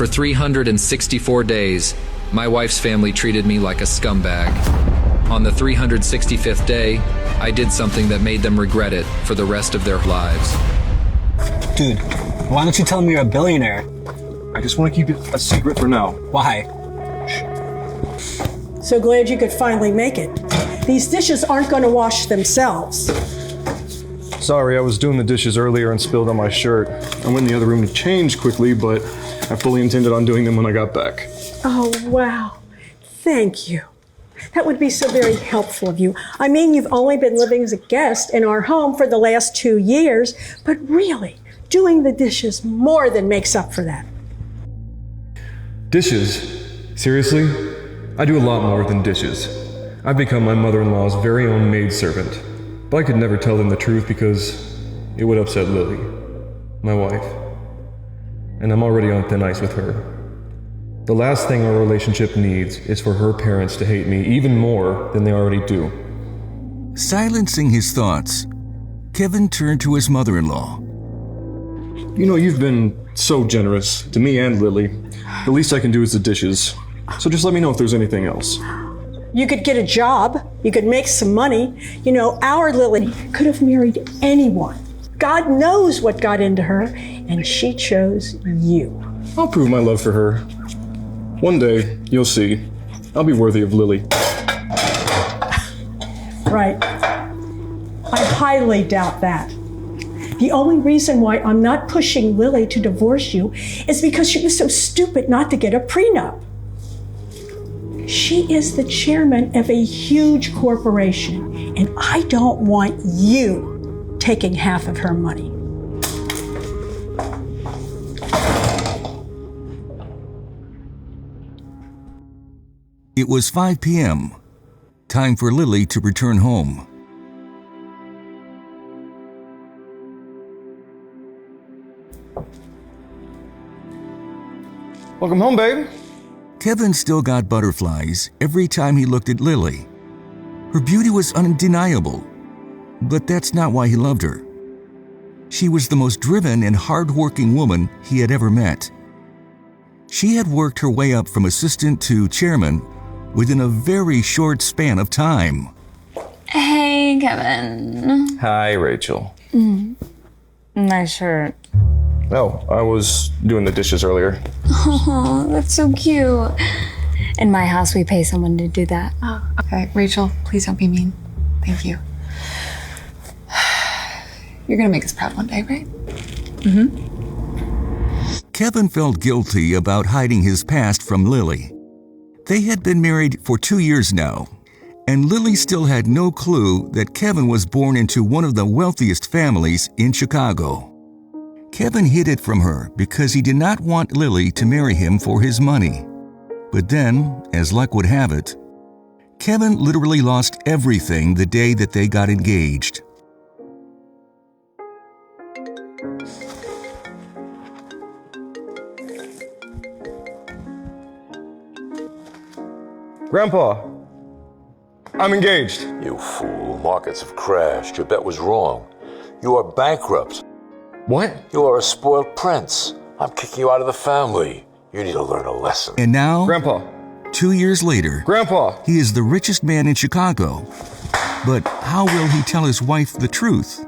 For 364 days, my wife's family treated me like a scumbag. On the 365th day, I did something that made them regret it for the rest of their lives. Dude, why don't you tell them you're a billionaire? I just want to keep it a secret for now. Why? So glad you could finally make it. These dishes aren't going to wash themselves. Sorry, I was doing the dishes earlier and spilled on my shirt. I went in the other room to change quickly, but I fully intended on doing them when I got back. Oh, wow. Thank you. That would be so very helpful of you. I mean, you've only been living as a guest in our home for the last 2 years, but really, doing the dishes more than makes up for that. Dishes? Seriously? I do a lot more than dishes. I've become my mother-in-law's very own maidservant. But I could never tell them the truth because it would upset Lily, my wife. And I'm already on thin ice with her. The last thing our relationship needs is for her parents to hate me even more than they already do. Silencing his thoughts, Kevin turned to his mother-in-law. You know, you've been so generous to me and Lily. The least I can do is the dishes. So just let me know if there's anything else. You could get a job. You could make some money. You know, our Lily could have married anyone. God knows what got into her, and she chose you. I'll prove my love for her. One day, you'll see. I'll be worthy of Lily. Right. I highly doubt that. The only reason why I'm not pushing Lily to divorce you is because she was so stupid not to get a prenup. She is the chairman of a huge corporation, and I don't want you taking half of her money. It was 5 p.m. Time for Lily to return home. Welcome home, babe. Kevin still got butterflies every time he looked at Lily. Her beauty was undeniable, but that's not why he loved her. She was the most driven and hard-working woman he had ever met. She had worked her way up from assistant to chairman within a very short span of time. Hey, Kevin. Hi, Rachel. Nice shirt. Oh, I was doing the dishes earlier. Oh, that's so cute. In my house, we pay someone to do that. Oh, okay. Rachel, please don't be mean. Thank you. You're gonna make us proud one day, right? Kevin felt guilty about hiding his past from Lily. They had been married for 2 years now, and Lily still had no clue that Kevin was born into one of the wealthiest families in Chicago. Kevin hid it from her because he did not want Lily to marry him for his money. But then, as luck would have it, Kevin literally lost everything the day that they got engaged. Grandpa, I'm engaged. You fool. Markets have crashed. Your bet was wrong. You are bankrupt. What? You are a spoiled prince. I'm kicking you out of the family. You need to learn a lesson. And now, Grandpa. 2 years later, Grandpa. he is the richest man in Chicago. But how will he tell his wife the truth?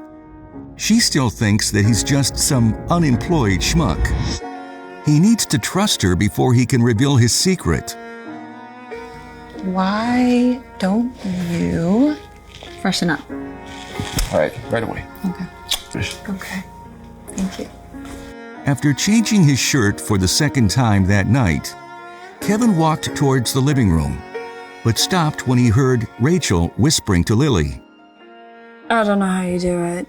She still thinks that he's just some unemployed schmuck. He needs to trust her before he can reveal his secret. Why don't you freshen up? All right, right away. Okay. Okay. Thank you. After changing his shirt for the second time that night, Kevin walked towards the living room, but stopped when he heard Rachel whispering to Lily. I don't know how you do it.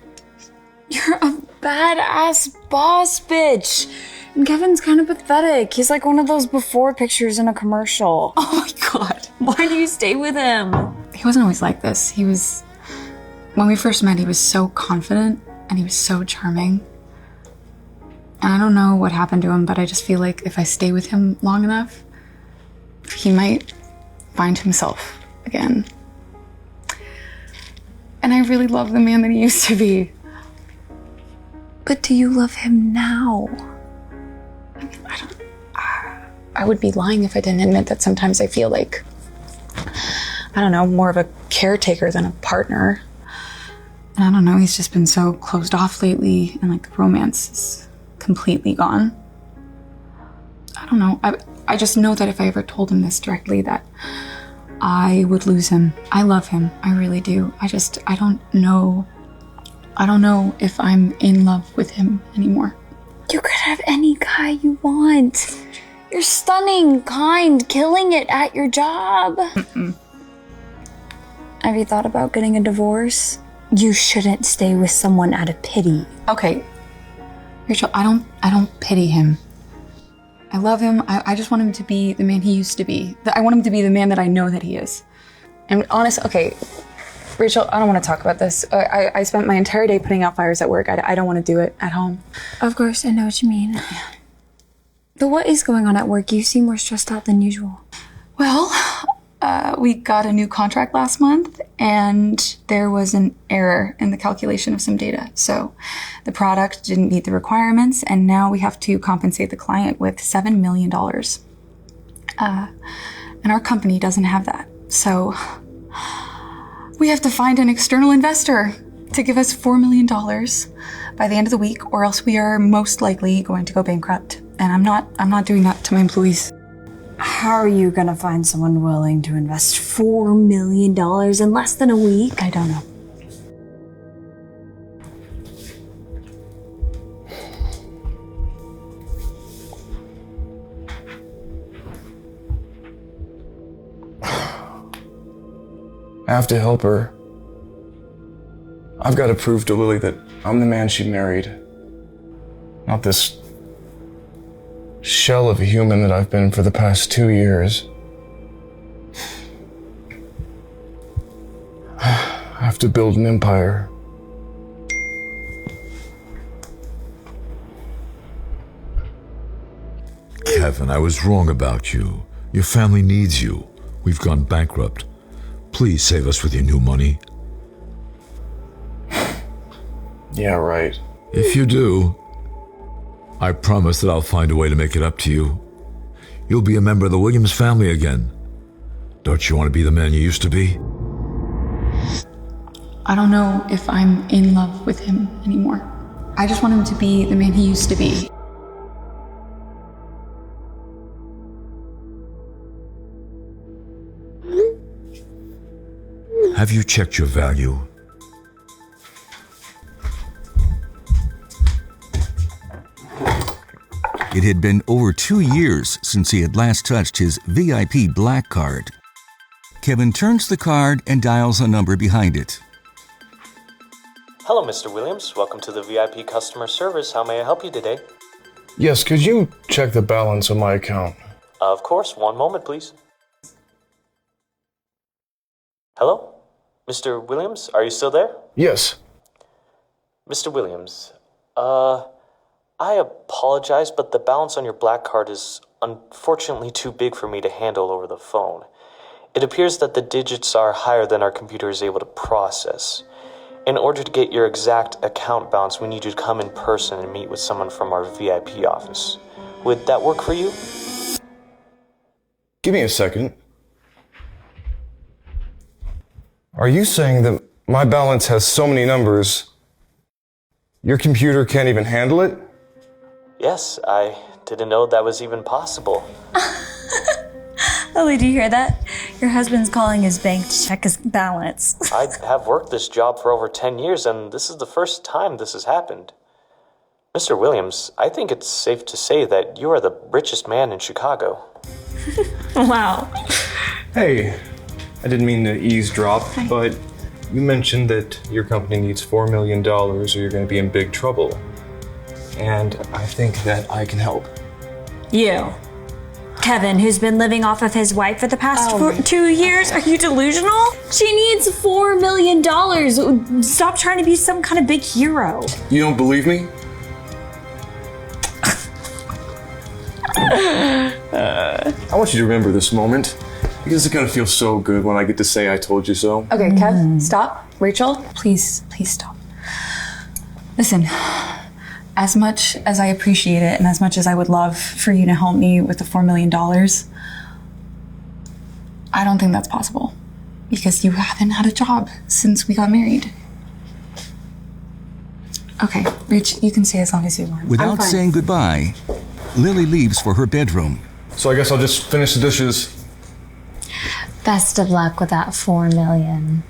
You're a badass boss bitch. And Kevin's kind of pathetic. He's like one of those before pictures in a commercial. Oh my God. Why do you stay with him? He wasn't always like this. When we first met, he was so confident and he was so charming. And I don't know what happened to him, but I just feel like if I stay with him long enough, he might find himself again. And I really love the man that he used to be. But do you love him now? I mean, I would be lying if I didn't admit that sometimes I feel like, I don't know, more of a caretaker than a partner. And I don't know, he's just been so closed off lately, and like the romance is completely gone. I don't know. I just know that if I ever told him this directly, that I would lose him. I love him. I really do. I don't know. I don't know if I'm in love with him anymore. You could have any guy you want. You're stunning, kind, killing it at your job. Have you thought about getting a divorce? You shouldn't stay with someone out of pity. Okay, Rachel, I don't pity him. I love him. I just want him to be the man he used to be. I want him to be the man that I know that he is. And honest, okay, Rachel, I don't want to talk about this. I spent my entire day putting out fires at work. I don't want to do it at home. Of course, I know what you mean. But what is going on at work? You seem more stressed out than usual. Well, we got a new contract last month, and there was an error in the calculation of some data. So the product didn't meet the requirements, and now we have to compensate the client with $7 million. And our company doesn't have that. So we have to find an external investor to give us $4 million by the end of the week, or else we are most likely going to go bankrupt. And I'm not doing that to my employees. How are you gonna find someone willing to invest $4 million in less than a week? I don't know. I have to help her. I've got to prove to Lily that I'm the man she married. Not this shell of a human that I've been for the past 2 years. I have to build an empire. Kevin, I was wrong about you. Your family needs you. We've gone bankrupt. Please save us with your new money. Yeah, right. If you do, I promise that I'll find a way to make it up to you. You'll be a member of the Williams family again. Don't you want to be the man you used to be? I don't know if I'm in love with him anymore. I just want him to be the man he used to be. Have you checked your value? It had been over 2 years since he had last touched his VIP black card. Kevin turns the card and dials a number behind it. Hello, Mr. Williams. Welcome to the VIP customer service. How may I help you today? Yes, could you check the balance on my account? Of course. One moment, please. Hello? Mr. Williams, are you still there? Yes. Mr. Williams, I apologize, but the balance on your black card is unfortunately too big for me to handle over the phone. It appears that the digits are higher than our computer is able to process. In order to get your exact account balance, we need you to come in person and meet with someone from our VIP office. Would that work for you? Give me a second. Are you saying that my balance has so many numbers, your computer can't even handle it? Yes, I didn't know that was even possible. Lily, do you hear that? Your husband's calling his bank to check his balance. I have worked this job for over 10 years, and this is the first time this has happened. Mr. Williams, I think it's safe to say that you are the richest man in Chicago. Wow. Hey, I didn't mean to eavesdrop, but you mentioned that your company needs $4 million or you're going to be in big trouble. And I think that I can help. You. Kevin, who's been living off of his wife for the past 2 years? Are you delusional? She needs $4 million. Stop trying to be some kind of big hero. You don't believe me? I want you to remember this moment, because it's gonna feel so good when I get to say I told you so. Okay, Kev, stop. Rachel, please stop. Listen, as much as I appreciate it and as much as I would love for you to help me with the $4 million, I don't think that's possible because you haven't had a job since we got married. Okay, Rich, you can stay as long as you want. Without saying goodbye, Lily leaves for her bedroom. So I guess I'll just finish the dishes. Best of luck with that $4 million.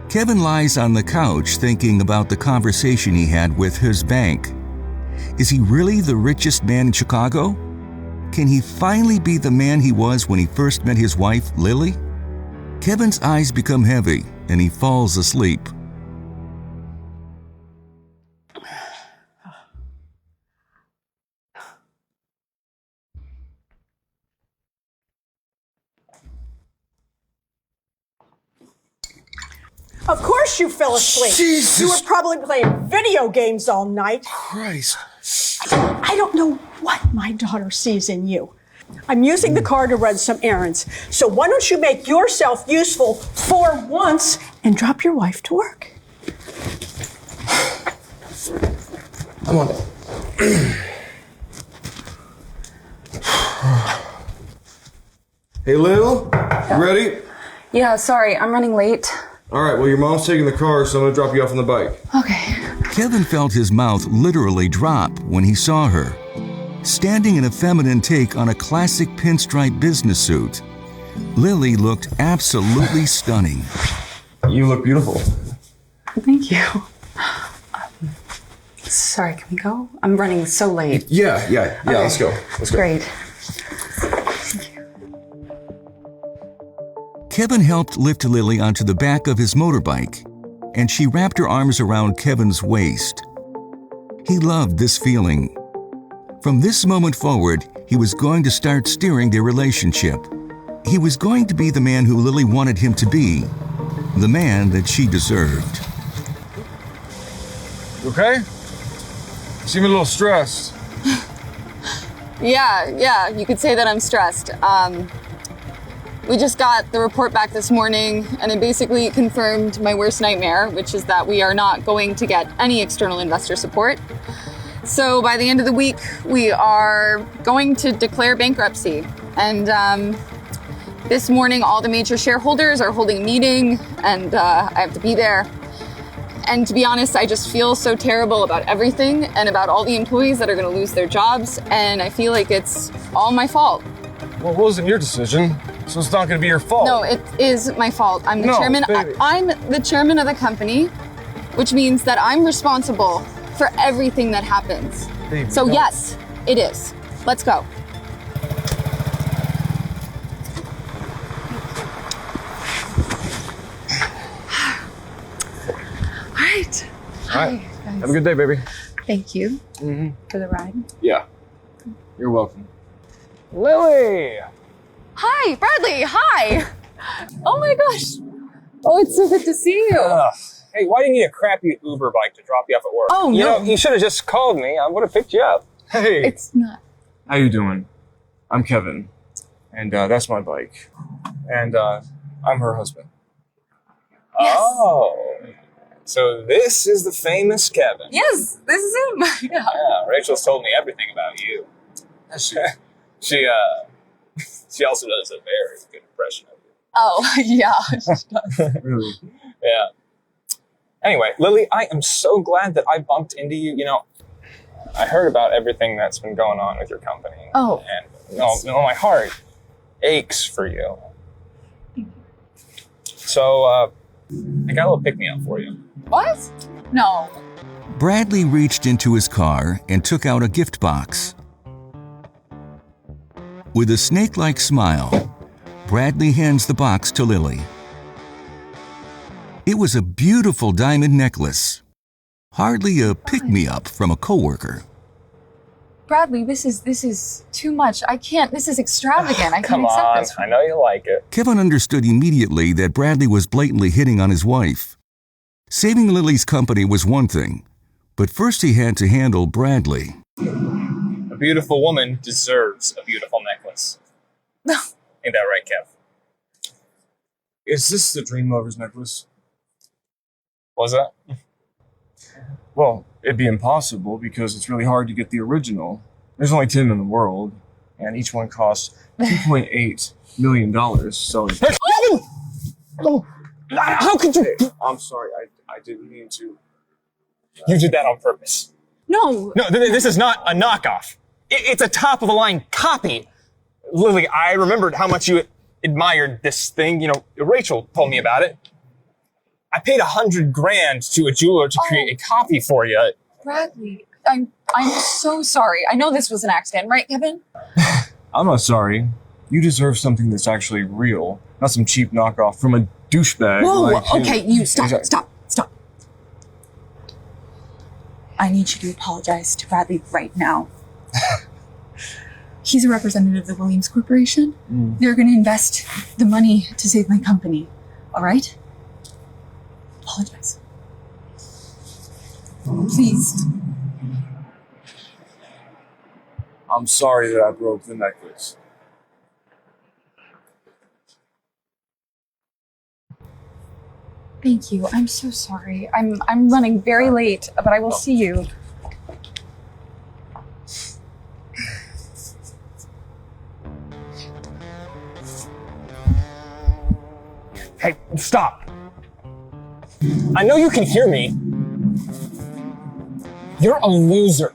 Kevin lies on the couch thinking about the conversation he had with his bank. Is he really the richest man in Chicago? Can he finally be the man he was when he first met his wife, Lily? Kevin's eyes become heavy and he falls asleep. Of course you fell asleep. Jesus. You were probably playing video games all night. Christ. I don't know what my daughter sees in you. I'm using the car to run some errands. So why don't you make yourself useful for once and drop your wife to work? I'm on. Hey, Lil, you ready? Yeah, sorry, I'm running late. All right, well, your mom's taking the car, so I'm gonna drop you off on the bike. Okay. Kevin felt his mouth literally drop when he saw her, standing in a feminine take on a classic pinstripe business suit. Lily looked absolutely stunning. You look beautiful. Thank you. Sorry, can we go? I'm running so late. Yeah, okay. Let's go. Great. Kevin helped lift Lily onto the back of his motorbike, and she wrapped her arms around Kevin's waist. He loved this feeling. From this moment forward, he was going to start steering their relationship. He was going to be the man who Lily wanted him to be, the man that she deserved. You okay? You seem a little stressed. Yeah, you could say that I'm stressed. We just got the report back this morning, and it basically confirmed my worst nightmare, which is that we are not going to get any external investor support. So by the end of the week, we are going to declare bankruptcy. And this morning, all the major shareholders are holding a meeting, and I have to be there. And to be honest, I just feel so terrible about everything and about all the employees that are going to lose their jobs, and I feel like it's all my fault. Well, it wasn't your decision, so it's not going to be your fault. No, it is my fault. I'm the chairman. I'm the chairman of the company, which means that I'm responsible for everything that happens. Baby, so no. yes, it is. Let's go. All right. Hi, guys. Have a good day, baby. Thank you for the ride. Yeah. You're welcome. Lily! Hi, Bradley. Hi. Oh my gosh. Oh, it's so good to see you. Hey, why do you need a crappy Uber bike to drop you off at work? Oh, You no. know, you should have just called me. I would have picked you up. Hey! It's not. How you doing? I'm Kevin, and that's my bike. And I'm her husband. Yes. Oh. So this is the famous Kevin. Yes, this is him. Yeah. Yeah, Rachel's told me everything about you. She also does a very good impression of you. Oh, yeah. She does. Really? Yeah. Anyway, Lily, I am so glad that I bumped into you. You know, I heard about everything that's been going on with your company. Oh. And my heart aches for you. So, I got a little pick-me-up for you. What? No. Bradley reached into his car and took out a gift box. With a snake-like smile, Bradley hands the box to Lily. It was a beautiful diamond necklace. Hardly a pick-me-up from a coworker. Bradley, this is too much. I can't. This is extravagant. I can't Come accept on, this. I know you like it. Kevin understood immediately that Bradley was blatantly hitting on his wife. Saving Lily's company was one thing, but first he had to handle Bradley. A beautiful woman deserves a beautiful necklace. Ain't that right, Kev? Is this the Dream Lovers necklace? Was that? Well, it'd be impossible because it's really hard to get the original. There's only 10 in the world, and each one costs $2.8 million. So, Oh, how could you? I'm sorry, I didn't mean to. You did that on purpose. No. No, this is not a knockoff. It's a top-of-the-line copy. Lily, I remembered how much you admired this thing. You know, Rachel told me about it. I paid $100,000 to a jeweler to create a copy for you. Bradley, I'm so sorry. I know this was an accident, right, Kevin? I'm not sorry. You deserve something that's actually real, not some cheap knockoff from a douchebag. Whoa, like you. okay, you stop. I need you to apologize to Bradley right now. He's a representative of the Williams Corporation. They're going to invest the money to save my company. All right? Apologize. Please. I'm sorry that I broke the necklace. Thank you. I'm so sorry. I'm running very late, but I will see you. Hey, stop. I know you can hear me. You're a loser.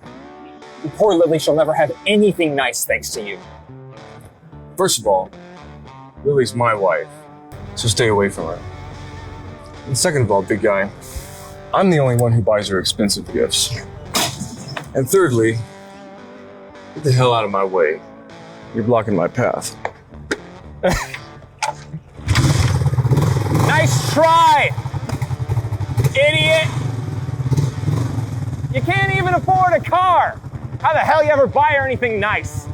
And poor Lily, she'll never have anything nice thanks to you. First of all, Lily's my wife, so stay away from her. And second of all, big guy, I'm the only one who buys her expensive gifts. And thirdly, get the hell out of my way. You're blocking my path. Nice try, idiot! You can't even afford a car! How the hell you ever buy her anything nice?